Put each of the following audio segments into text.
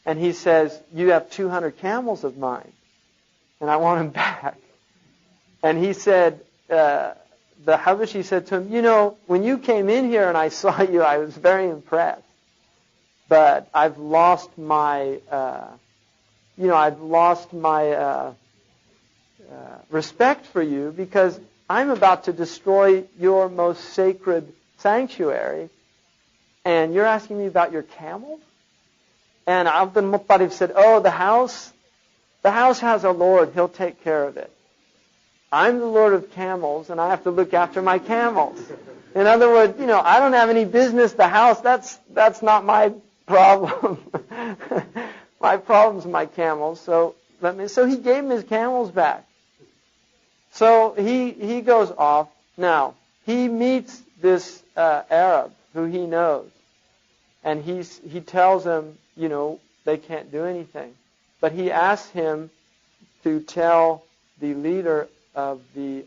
And he says, you have 200 camels of mine, and I want them back. And he said, the Habashi said to him, when you came in here and I saw you, I was very impressed. But I've lost my, respect for you because I'm about to destroy your most sacred sanctuary, and you're asking me about your camels? And Abdul Muttalib said, the house has a Lord. He'll take care of it. I'm the Lord of camels, and I have to look after my camels. In other words, I don't have any business. The house, that's not my problem. My problem's my camels. So he gave him his camels back. So he goes off. Now, he meets this Arab who he knows. And he tells him, they can't do anything. But he asks him to tell the leader of the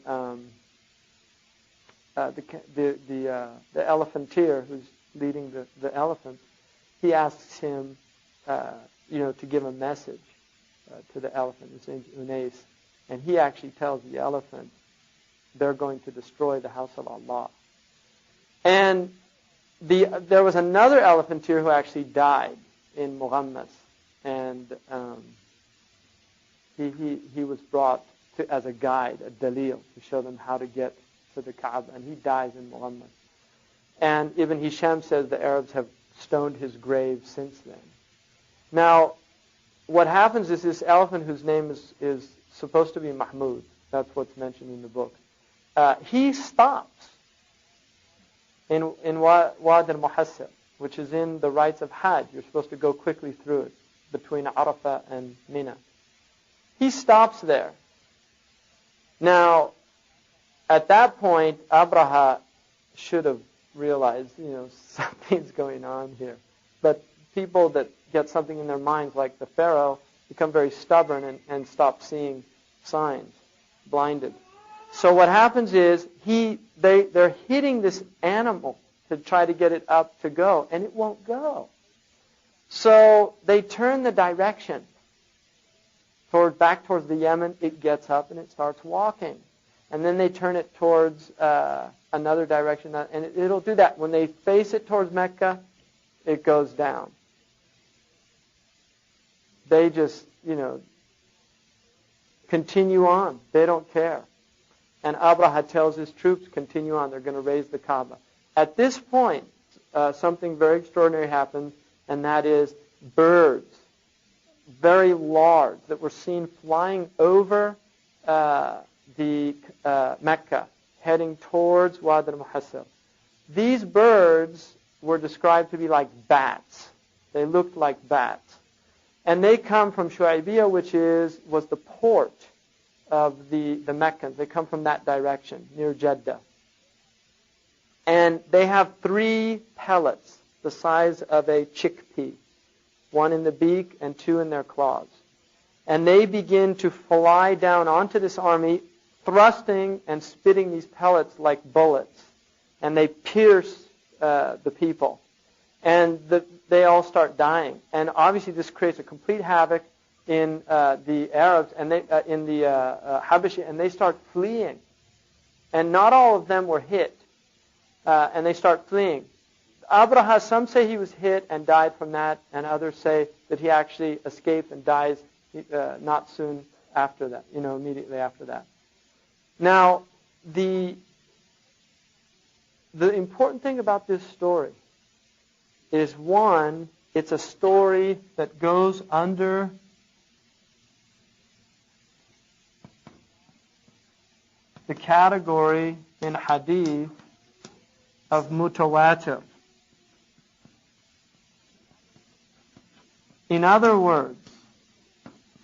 elephanteer who's leading the elephants. He asks him, to give a message to the elephant. His name's Unais. And he actually tells the elephant they're going to destroy the house of Allah. And there was another elephanteer who actually died in Mughammas, and he was brought as a guide, a dalil, to show them how to get to the Kaaba, and he dies in Mughammas. And Ibn Hisham says the Arabs have stoned his grave since then. Now, what happens is this elephant, whose name is supposed to be Mahmud, that's what's mentioned in the book, he stops in Wad al-Muhassir, which is in the rites of Hajj. You're supposed to go quickly through it, between Arafah and Mina. He stops there. Now, at that point, Abraha should have realized, something's going on here. But people that get something in their minds, like the Pharaoh, become very stubborn and stop seeing signs, blinded. So what happens is they're hitting this animal to try to get it up to go, and it won't go. So they turn the direction back towards the Yemen. It gets up and it starts walking. And then they turn it towards another direction, and it'll do that. When they face it towards Mecca, it goes down. They just, continue on. They don't care. And Abraha tells his troops, continue on. They're going to raise the Kaaba. At this point, something very extraordinary happens, and that is birds, very large, that were seen flying over the Mecca, heading towards Wad al-Muhassir. These birds were described to be like bats. They looked like bats. And they come from Shu'aybiyah, which was the port of the Meccans. They come from that direction, near Jeddah. And they have 3 pellets, the size of a chickpea, 1 in the beak and 2 in their claws. And they begin to fly down onto this army, thrusting and spitting these pellets like bullets. And they pierce the people. And they all start dying. And obviously this creates a complete havoc in the Arabs, and in the Habashi, and they start fleeing. And not all of them were hit. And they start fleeing. Abraha, some say he was hit and died from that, and others say that he actually escaped and dies not soon after that, immediately after that. Now, the important thing about this story is, one, it's a story that goes under the category in hadith of mutawatir. In other words,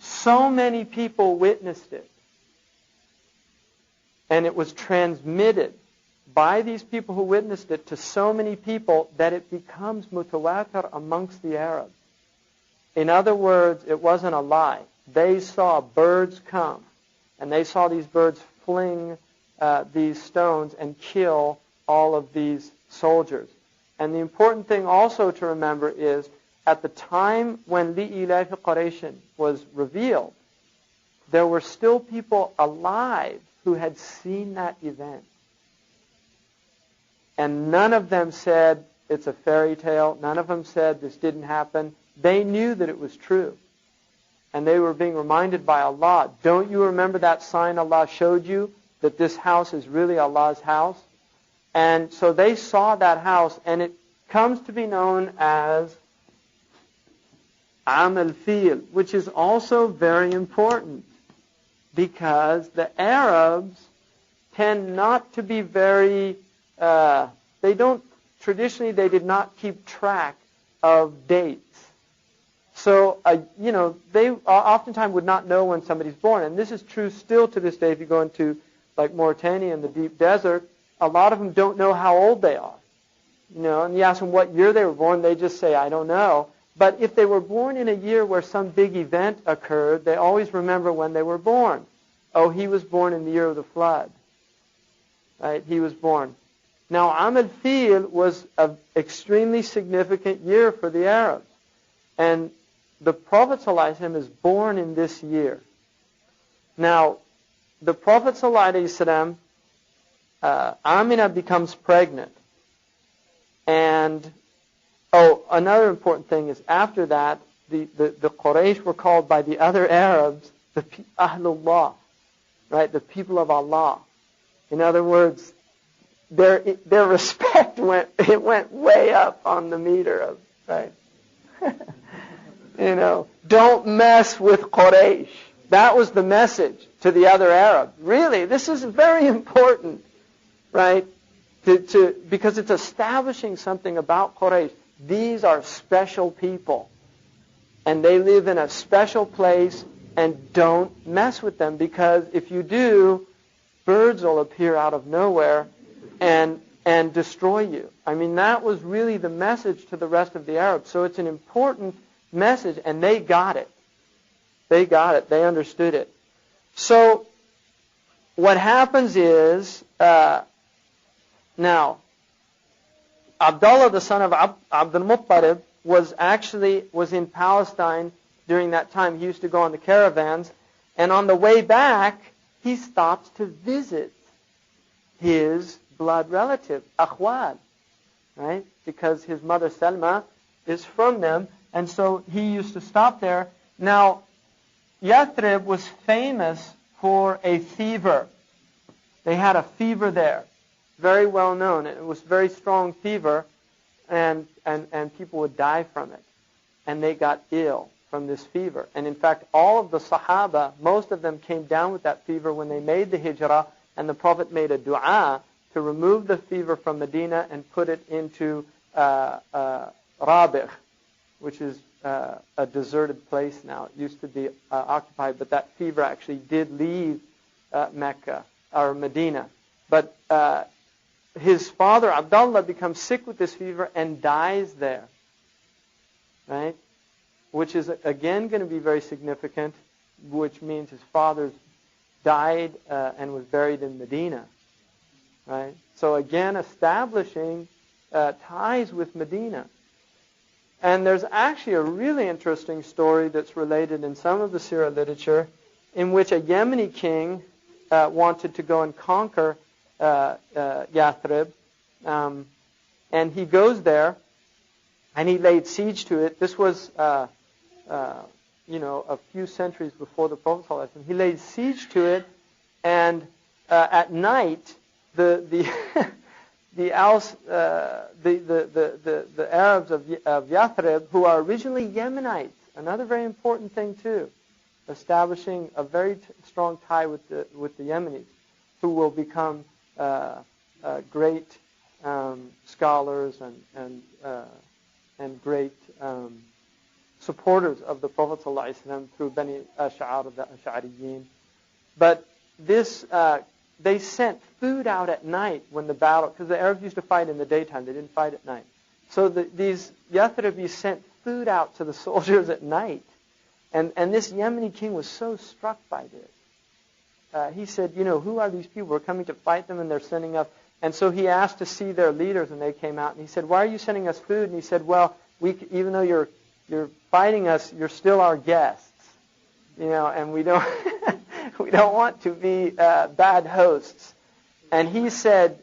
so many people witnessed it, and it was transmitted by these people who witnessed it to so many people that it becomes mutawatir amongst the Arabs. In other words, it wasn't a lie. They saw birds come, and they saw these birds fling these stones and kill all of these soldiers. And the important thing also to remember is at the time when Li'ilaf Qurayshin was revealed, there were still people alive who had seen that event. And none of them said it's a fairy tale. None of them said this didn't happen. They knew that it was true. And they were being reminded by Allah, don't you remember that sign Allah showed you, that this house is really Allah's house? And so they saw that house, and it comes to be known as Am al-Fil, which is also very important because the Arabs tend not to be very, traditionally they did not keep track of dates. So, they oftentimes would not know when somebody's born. And this is true still to this day. If you go into like Mauritania in the deep desert, a lot of them don't know how old they are. And you ask them what year they were born, they just say, I don't know. But if they were born in a year where some big event occurred, they always remember when they were born. Oh, he was born in the year of the flood. Right? He was born. Now, Am al-Fil was an extremely significant year for the Arabs. And the Prophet ﷺ is born in this year. Now, the Prophet ﷺ, Amina becomes pregnant. And, another important thing is after that, the Quraysh were called by the other Arabs, the Ahlullah, right? The people of Allah. In other words, their respect went way up on the meter of, right? Don't mess with Quraysh. That was the message to the other Arabs. Really, this is very important, right? Because it's establishing something about Quraysh. These are special people. And they live in a special place, and don't mess with them, because if you do, birds will appear out of nowhere and destroy you. I mean, that was really the message to the rest of the Arabs. So it's an important message, and they got it. They got it. They understood it. So what happens is, now, Abdullah, the son of Abdul Muttalib, was in Palestine during that time. He used to go on the caravans, and on the way back, he stops to visit his blood relative, Akhwal, right? Because his mother Salma is from them, and so he used to stop there. Now, Yathrib was famous for a fever. They had a fever there, very well known. It was a very strong fever, and people would die from it. And they got ill from this fever. And in fact, all of the Sahaba, most of them came down with that fever when they made the hijrah, and the Prophet made a dua to remove the fever from Medina and put it into Rabi', which is a deserted place now. It used to be occupied, but that fever actually did leave Mecca or Medina. But his father, Abdullah, becomes sick with this fever and dies there, right? Which is, again, going to be very significant, which means his father died and was buried in Medina, right? So again, establishing ties with Medina. And there's actually a really interesting story that's related in some of the Sirah literature, in which a Yemeni king wanted to go and conquer Yathrib, and he goes there, and he laid siege to it. This was, a few centuries before the Prophet ﷺ. He laid siege to it, and at night, the Arabs of Yathrib, who are originally Yemenites, another very important thing too, establishing a very strong tie with the Yemenis, who will become great scholars and great supporters of the Prophet ﷺ through Bani Ash'ar, the Ash'ariyin. But this, they sent food out at night when the battle, because the Arabs used to fight in the daytime, they didn't fight at night. So these Yathribis sent food out to the soldiers at night. And this Yemeni king was so struck by this. He said, who are these people? We're coming to fight them, and they're sending us. And so he asked to see their leaders, and they came out. And he said, why are you sending us food? And he said, well, even though you're you're fighting us, you're still our guests, and we don't we don't want to be bad hosts. And he said,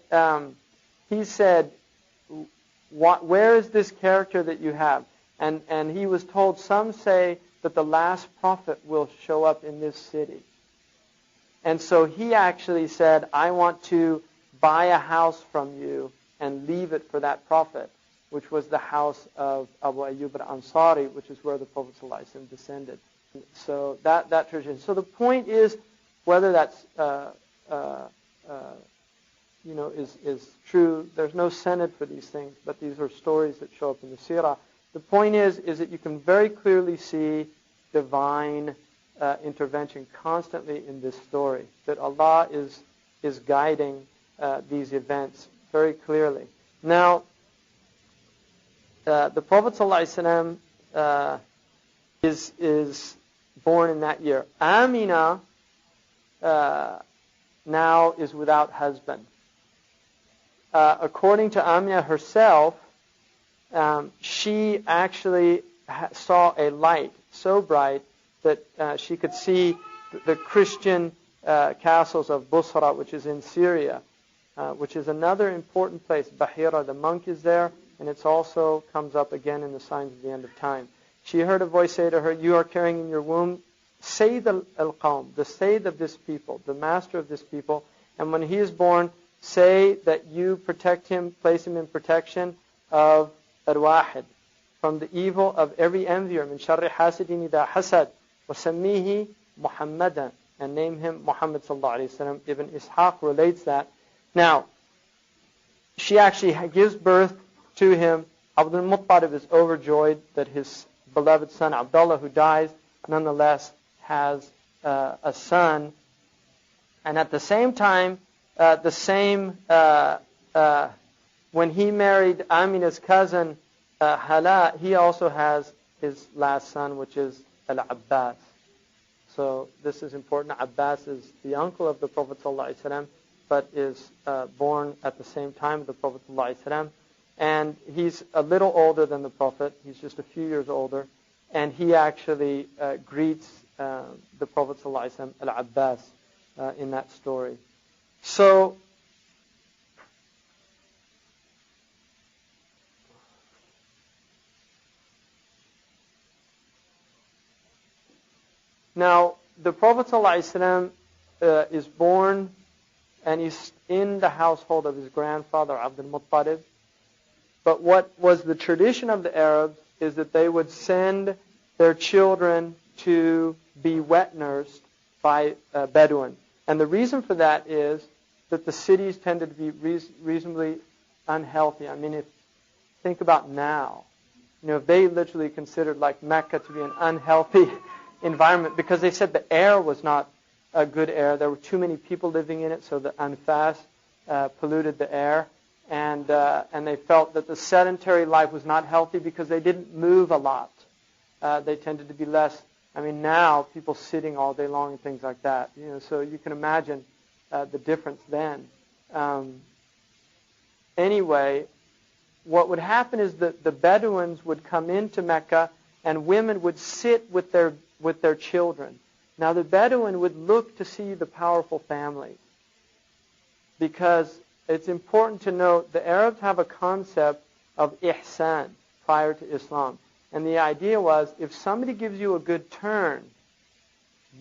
where is this character that you have? And he was told, some say that the last prophet will show up in this city. And so he actually said, I want to buy a house from you and leave it for that prophet, which was the house of Abu Ayyub al-Ansari, which is where the Prophet ﷺ descended. So that tradition. So the point is, whether that's is true. There's no sanad for these things, but these are stories that show up in the seerah. The point is that you can very clearly see divine intervention constantly in this story. That Allah is guiding these events very clearly. Now, the Prophet ﷺ is born in that year. Amina now is without husband. According to Amina herself, she actually saw a light so bright that she could see the Christian castles of Busra, which is in Syria, which is another important place. Bahira, the monk, is there, and it also comes up again in the signs of the end of time. She heard a voice say to her, you are carrying in your womb Sayyid al-Qawm, the Sayyid of this people, the master of this people, and when he is born, say that you protect him, place him in protection of al-Wahid, from the evil of every envier, min sharri hasidin idha hasad, wa sammihi Muhammadan, and name him Muhammad sallallahu alayhi wa sallam. Ibn Ishaq relates that. Now, she actually gives birth to him. Abdul Muttalib is overjoyed that his beloved son Abdullah, who dies, nonetheless has a son. And at the same time, when he married Amina's cousin Hala, he also has his last son, which is Al-Abbas. So this is important. Abbas is the uncle of the Prophet ﷺ, but is born at the same time as the Prophet ﷺ. And he's a little older than the Prophet. He's just a few years older. And he actually greets the Prophet ﷺ, Al-Abbas, in that story. So, now, the Prophet ﷺ is born and he's in the household of his grandfather, Abdul Muttalib. But what was the tradition of the Arabs is that they would send their children to be wet nursed by Bedouin. And the reason for that is that the cities tended to be reasonably unhealthy. I mean, think about now. If they literally considered like Mecca to be an unhealthy environment because they said the air was not a good air. There were too many people living in it, so the anfas polluted the air. And they felt that the sedentary life was not healthy because they didn't move a lot. They tended to be less. I mean, now people sitting all day long and things like that. So you can imagine the difference then. Anyway, what would happen is that the Bedouins would come into Mecca and women would sit with their children. Now the Bedouin would look to see the powerful families because it's important to note the Arabs have a concept of ihsan prior to Islam. And the idea was if somebody gives you a good turn,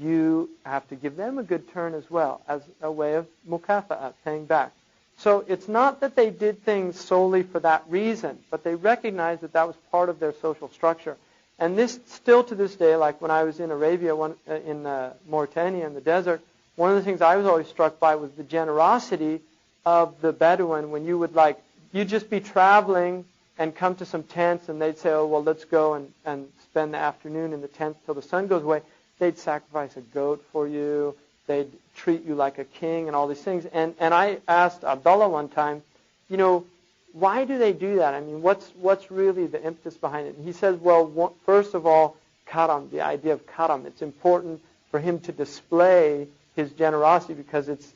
you have to give them a good turn as well as a way of mukafa'ah, paying back. So it's not that they did things solely for that reason, but they recognized that that was part of their social structure. And this still to this day, like when I was in Arabia, in Mauritania in the desert, one of the things I was always struck by was the generosity of the Bedouin when you'd just be traveling and come to some tents and they'd say, oh, well, let's go and spend the afternoon in the tents till the sun goes away. They'd sacrifice a goat for you. They'd treat you like a king and all these things. And I asked Abdullah one time, why do they do that? I mean, what's really the impetus behind it? And he says, well, first of all, karam, the idea of karam. It's important for him to display his generosity because it's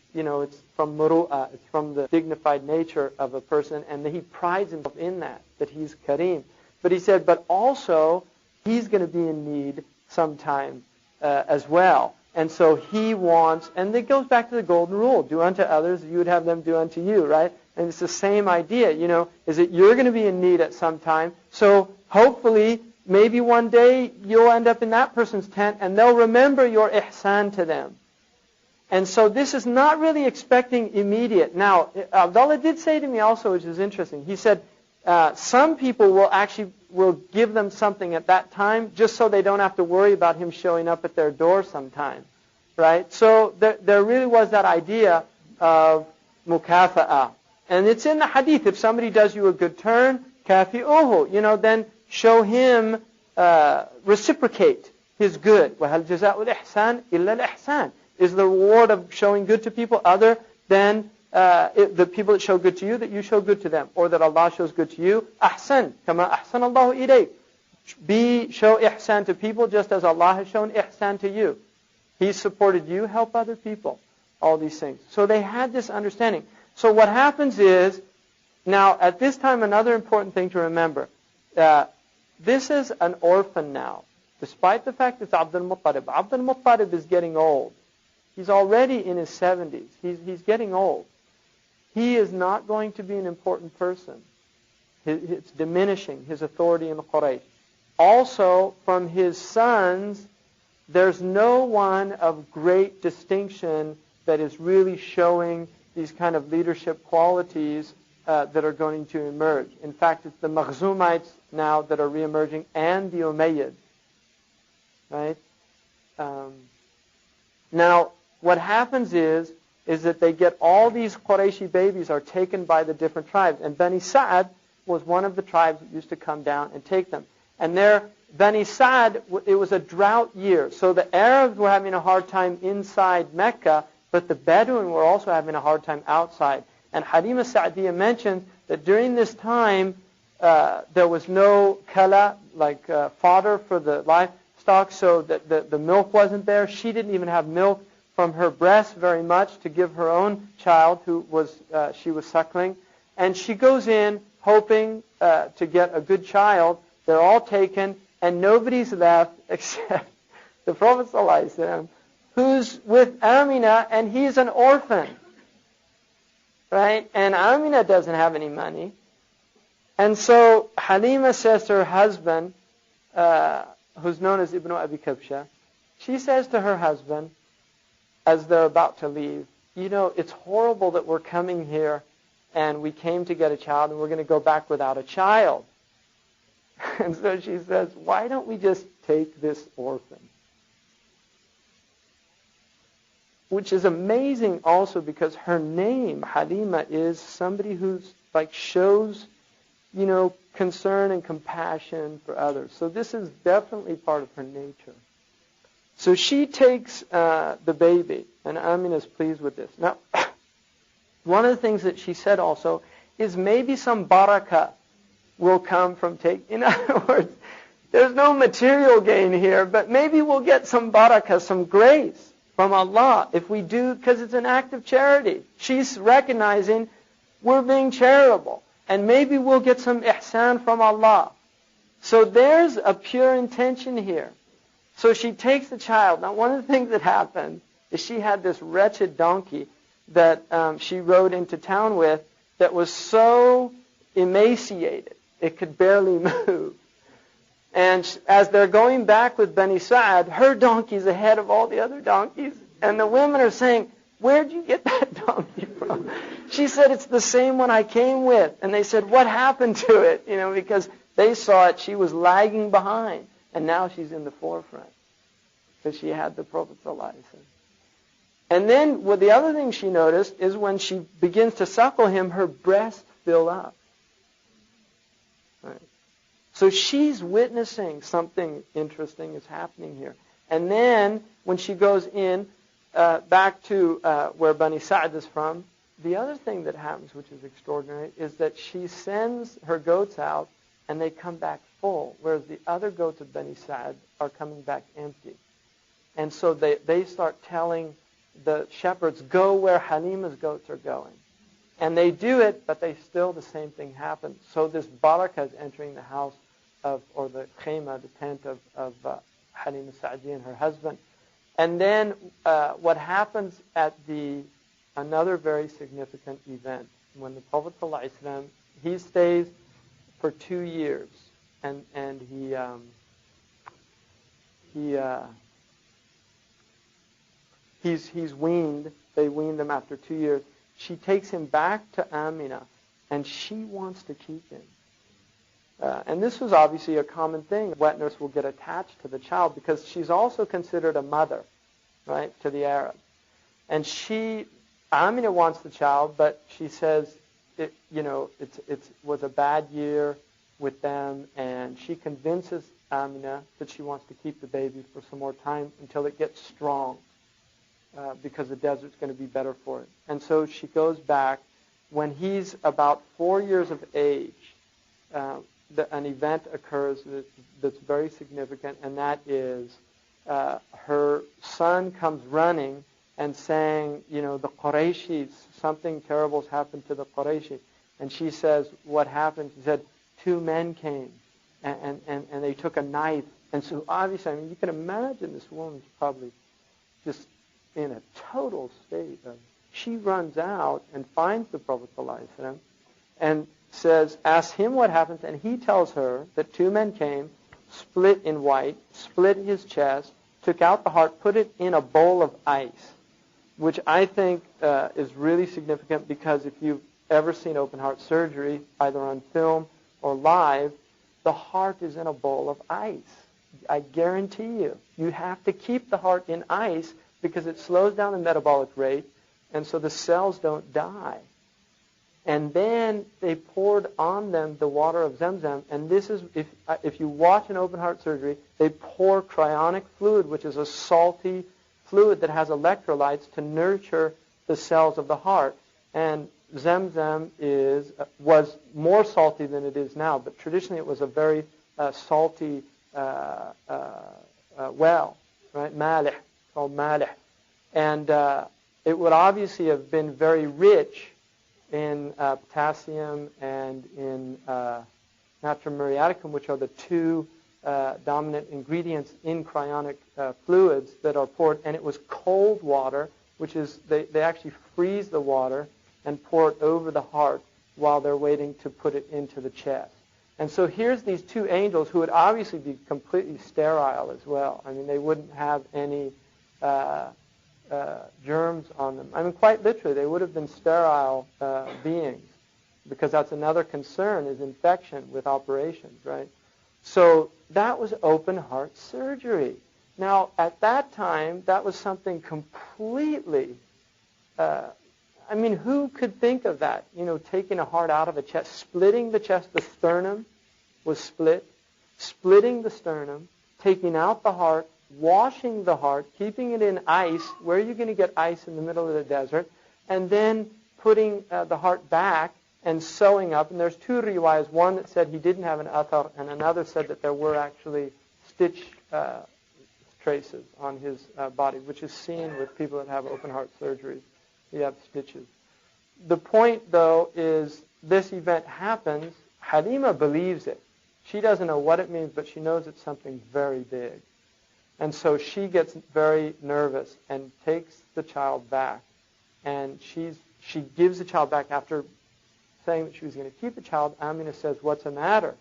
from muru'ah, it's from the dignified nature of a person, and he prides himself in that he's kareem. But he said, but also he's going to be in need sometime as well. And so he wants, and it goes back to the golden rule, do unto others, you would have them do unto you, right? And it's the same idea, is that you're going to be in need at some time. So hopefully, maybe one day you'll end up in that person's tent and they'll remember your ihsan to them. And so this is not really expecting immediate. Now, Abdullah did say to me also, which is interesting, he said, some people will give them something at that time just so they don't have to worry about him showing up at their door sometime, right? So there really was that idea of mukafa'ah. And it's in the hadith, if somebody does you a good turn, kafi'uhu, then show him, reciprocate his good. وَهَلْ جَزَاءُ الْإِحْسَانِ إِلَّا الْإِحْسَانِ. Is the reward of showing good to people other than the people that show good to you, that you show good to them, or that Allah shows good to you? Ahsan, kama ahsan Allahu ilayk. Show ihsan to people just as Allah has shown ihsan to you. He supported you, help other people. All these things. So they had this understanding. So what happens is, now at this time, another important thing to remember, this is an orphan now. Despite the fact it's Abdul Muttalib. Abdul Muttalib is getting old. He's already in his 70s. He's getting old. He is not going to be an important person. It's diminishing his authority in the Quraysh. Also, from his sons, there's no one of great distinction that is really showing these kind of leadership qualities that are going to emerge. In fact, it's the Makhzumites now that are reemerging, and the Umayyads. Right? Now, what happens is that they get all these Qurayshi babies are taken by the different tribes. And Bani Sa'ad was one of the tribes that used to come down and take them. And Bani Sa'ad, it was a drought year. So the Arabs were having a hard time inside Mecca, but the Bedouin were also having a hard time outside. And Halima Sa'diyya mentioned that during this time, there was no kala, like fodder for the livestock, so that the milk wasn't there. She didn't even have milk from her breast very much to give her own child who she was suckling. And she goes in hoping to get a good child. They're all taken, and nobody's left except the Prophet ﷺ, who's with Amina, and he's an orphan. Right? And Amina doesn't have any money. And so Halima says to her husband, who's known as Ibn Abi Kabsha, she says to her husband, as they're about to leave, it's horrible that we're coming here and we came to get a child and we're going to go back without a child. And so she says, why don't we just take this orphan? Which is amazing also because her name, Halima, is somebody who's shows, concern and compassion for others. So this is definitely part of her nature. So she takes the baby, and Amina's pleased with this. Now, one of the things that she said also is maybe some barakah will come from taking. In other words, there's no material gain here, but maybe we'll get some barakah, some grace from Allah if we do, because it's an act of charity. She's recognizing we're being charitable, and maybe we'll get some ihsan from Allah. So there's a pure intention here. So she takes the child. Now, one of the things that happened is she had this wretched donkey that she rode into town with that was so emaciated, it could barely move. And as they're going back with Bani Sa'ad, her donkey's ahead of all the other donkeys. And the women are saying, where'd you get that donkey from? She said, it's the same one I came with. And they said, what happened to it? Because they saw it, she was lagging behind. And now she's in the forefront because she had the Prophet ﷺ. And then the other thing she noticed is when she begins to suckle him, her breasts fill up. Right. So she's witnessing something interesting is happening here. And then when she goes in back to where Bani Sa'ad is from, the other thing that happens, which is extraordinary, is that she sends her goats out and they come back full, whereas the other goats of Bani Sa'ad are coming back empty. And so they start telling the shepherds, go where Halima's goats are going. And they do it, but the same thing happens. So this barakah is entering the house or the khayma, the tent of Halima Sa'di and her husband. And then what happens at another very significant event, when the Prophet ﷺ, he stays for 2 years, and he's weaned. They weaned him after 2 years. She takes him back to Amina, and she wants to keep him. And this was obviously a common thing. Wet nurse will get attached to the child because she's also considered a mother, right, to the Arabs. And Amina wants the child, but she says, it was a bad year with them, and she convinces Amina that she wants to keep the baby for some more time until it gets strong, because the desert's going to be better for it. And so she goes back. When he's about 4 years of age, an event occurs that's very significant, and that is her son comes running and saying, the Qurayshis, something terrible has happened to the Qurayshi. And she says, what happened? She said, 2 men came, and they took a knife. And so obviously, you can imagine this woman's probably just in a total state of, she runs out and finds the Prophet ﷺ and asks him what happened, and he tells her that 2 men came, split in white, split his chest, took out the heart, put it in a bowl of ice, which I think is really significant, because if you've ever seen open heart surgery, either on film or live, the heart is in a bowl of ice. I guarantee you. You have to keep the heart in ice because it slows down the metabolic rate, and so the cells don't die. And then they poured on them the water of Zamzam, and this is, if you watch an open heart surgery, they pour cryonic fluid, which is a salty fluid that has electrolytes to nurture the cells of the heart. And Zamzam was more salty than it is now, but traditionally it was a very salty well, right? Malih, called malih. And it would obviously have been very rich in potassium and in natrium muriaticum, which are the 2 dominant ingredients in cryonic fluids that are poured. And it was cold water, which is, they actually freeze the water and pour it over the heart while they're waiting to put it into the chest. And so here's these 2 angels who would obviously be completely sterile as well. They wouldn't have any germs on them. Quite literally, they would have been sterile beings, because that's another concern, is infection with operations, right? So that was open heart surgery. Now, at that time, that was something completely, who could think of that? Taking a heart out of a chest, splitting the chest, the sternum was split, splitting the sternum, taking out the heart, washing the heart, keeping it in ice. Where are you going to get ice in the middle of the desert? And then putting the heart back and sewing up. And there's 2 riwayas, one that said he didn't have an athar, and another said that there were actually stitch traces on his body, which is seen with people that have open heart surgery. You have stitches. The point, though, is this event happens. Halima believes it. She doesn't know what it means, but she knows it's something very big. And so she gets very nervous and takes the child back. And she gives the child back after saying that she was going to keep the child. Amina says, "What's the matter?"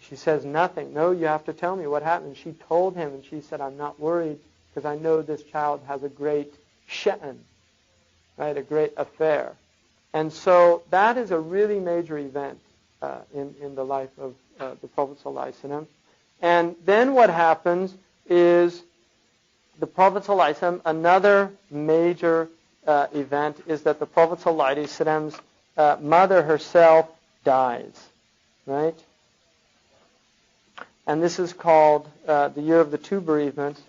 She says, "Nothing." "No, you have to tell me what happened." She told him, and she said, "I'm not worried because I know this child has a great sha'an, right, a great affair." And so that is a really major event in the life of the Prophet ﷺ. And then what happens is the Prophet ﷺ, another major event is that the Prophet ﷺ's mother herself dies, right? And this is called the year of the 2 bereavements,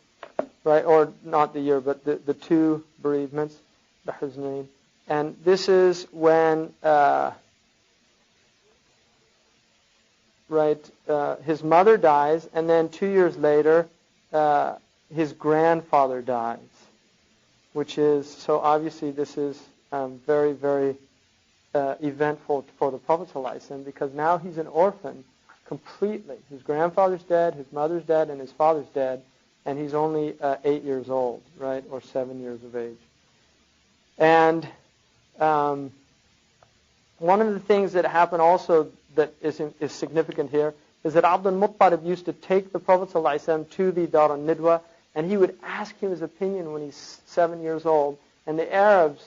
right? Or not the year, but the 2 bereavements, the Huznayn. And this is when, his mother dies, and then 2 years later, his grandfather dies, which is, so obviously this is very, very eventful for the Prophet ﷺ, because now he's an orphan completely. His grandfather's dead, his mother's dead, and his father's dead, and he's only 8 years old, right, or 7 years of age. And one of the things that happened also that is significant here is that Abdul Muttalib used to take the Prophet ﷺ to the Dar al-Nidwa, and he would ask him his opinion when he's 7 years old. And the Arabs,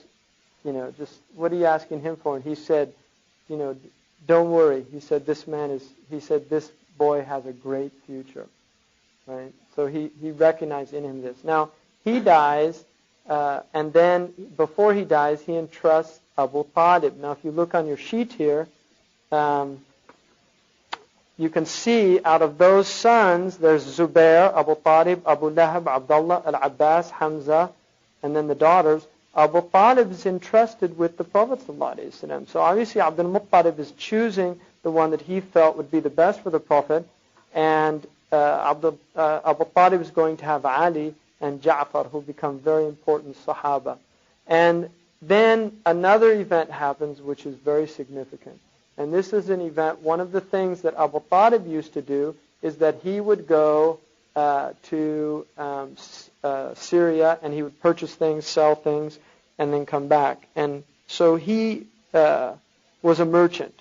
just, what are you asking him for? And he said, don't worry. He said, this boy has a great future, right? So he recognized in him this. Now, he dies, and then before he dies, he entrusts Abu Talib. Now, if you look on your sheet here, you can see out of those sons, there's Zubair, Abu Talib, Abu Lahab, Abdullah, Al-Abbas, Hamza, and then the daughters. Abu Talib is entrusted with the Prophet ﷺ. So obviously Abdul Muttalib is choosing the one that he felt would be the best for the Prophet, and Abu Talib is going to have Ali and Ja'far, who become very important Sahaba. And then another event happens which is very significant. And this is an event, one of the things that Abu Talib used to do is that he would go to Syria, and he would purchase things, sell things, and then come back. And so he was a merchant.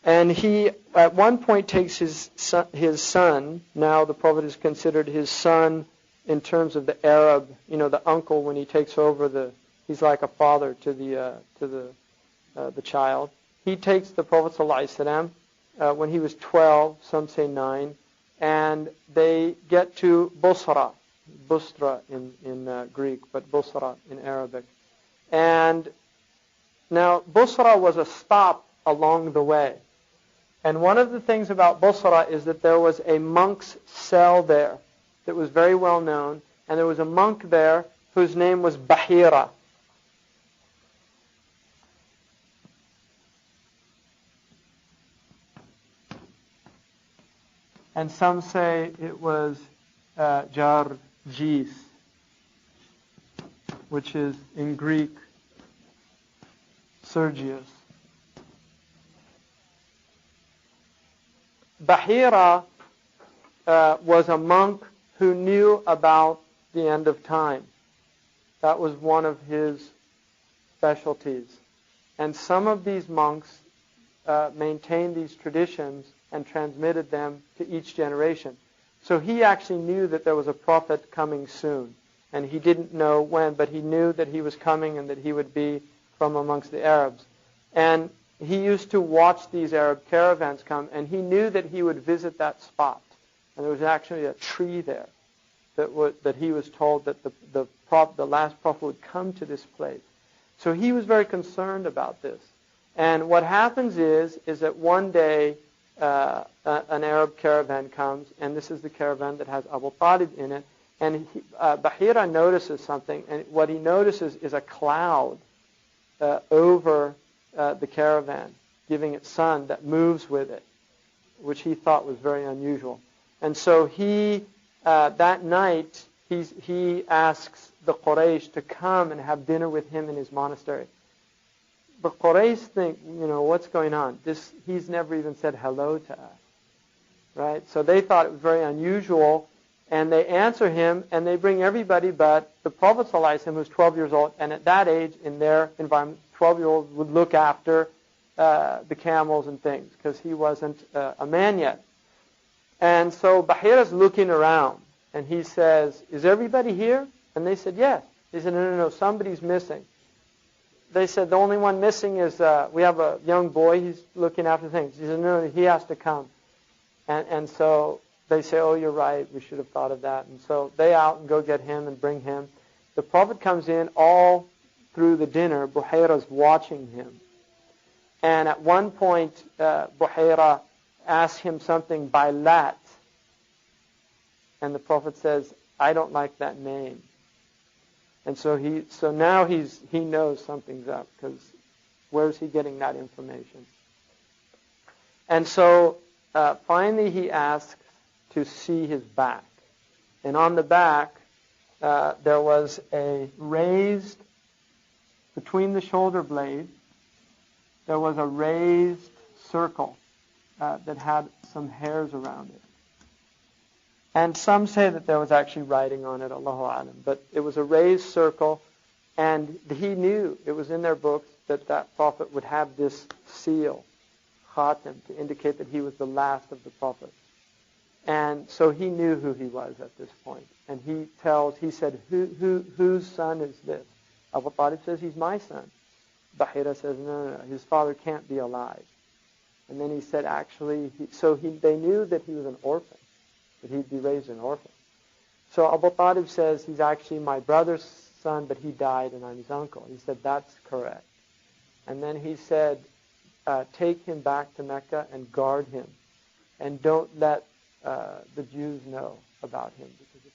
And he, at one point, takes his son. Now the Prophet is considered his son in terms of the Arab, the uncle when he takes over he's like a father to the child. He takes the Prophet ﷺ when he was 12, some say 9, and they get to Busra in Greek, but Busra in Arabic. And now Busra was a stop along the way. And one of the things about Busra is that there was a monk's cell there that was very well known, and there was a monk there whose name was Bahira. And some say it was Jarjis, which is in Greek Sergius. Bahira was a monk who knew about the end of time. That was one of his specialties. And some of these monks maintained these traditions and transmitted them to each generation. So he actually knew that there was a prophet coming soon. And he didn't know when, but he knew that he was coming and that he would be from amongst the Arabs. And he used to watch these Arab caravans come, and he knew that he would visit that spot. And there was actually a tree there that he was told that the last prophet would come to this place. So he was very concerned about this. And what happens is that one day an Arab caravan comes, and this is the caravan that has Abu Talib in it. And Bahira notices something, and what he notices is a cloud over the caravan, giving it sun that moves with it, which he thought was very unusual. And so he, that night, he asks the Quraysh to come and have dinner with him in his monastery. The Quraysh think, what's going on? He's never even said hello to us, right? So they thought it was very unusual, and they answer him, and they bring everybody but the Prophet ﷺ, who's 12 years old, and at that age, in their environment, 12-year-olds would look after the camels and things, because he wasn't a man yet. And so Bahira's looking around, and he says, is everybody here? And they said, yes. He said, no, somebody's missing. They said, the only one missing is, we have a young boy, he's looking after things. He said, no, he has to come. And so they say, oh, you're right, we should have thought of that. And so they out and go get him and bring him. The Prophet comes in all through the dinner. Buhaira's watching him. And at one point, Buhaira asks him something by Lat. And the Prophet says, I don't like that name. And so now he knows something's up, because where's he getting that information? And so finally he asks to see his back. And on the back there was a raised, between the shoulder blades, there was a raised circle, that had some hairs around it. And some say that there was actually writing on it, Allahu Alam. But it was a raised circle, and he knew, it was in their books, that that prophet would have this seal, khatam, to indicate that he was the last of the prophets. And so he knew who he was at this point. And he said, whose son is this? Abu Talib says, he's my son. Bahira says, no, his father can't be alive. And then he said, actually, they knew that he was an orphan, that he'd be raised an orphan. So Abu Talib says, he's actually my brother's son, but he died and I'm his uncle. He said, that's correct. And then he said, take him back to Mecca and guard him. And don't let the Jews know about him, because if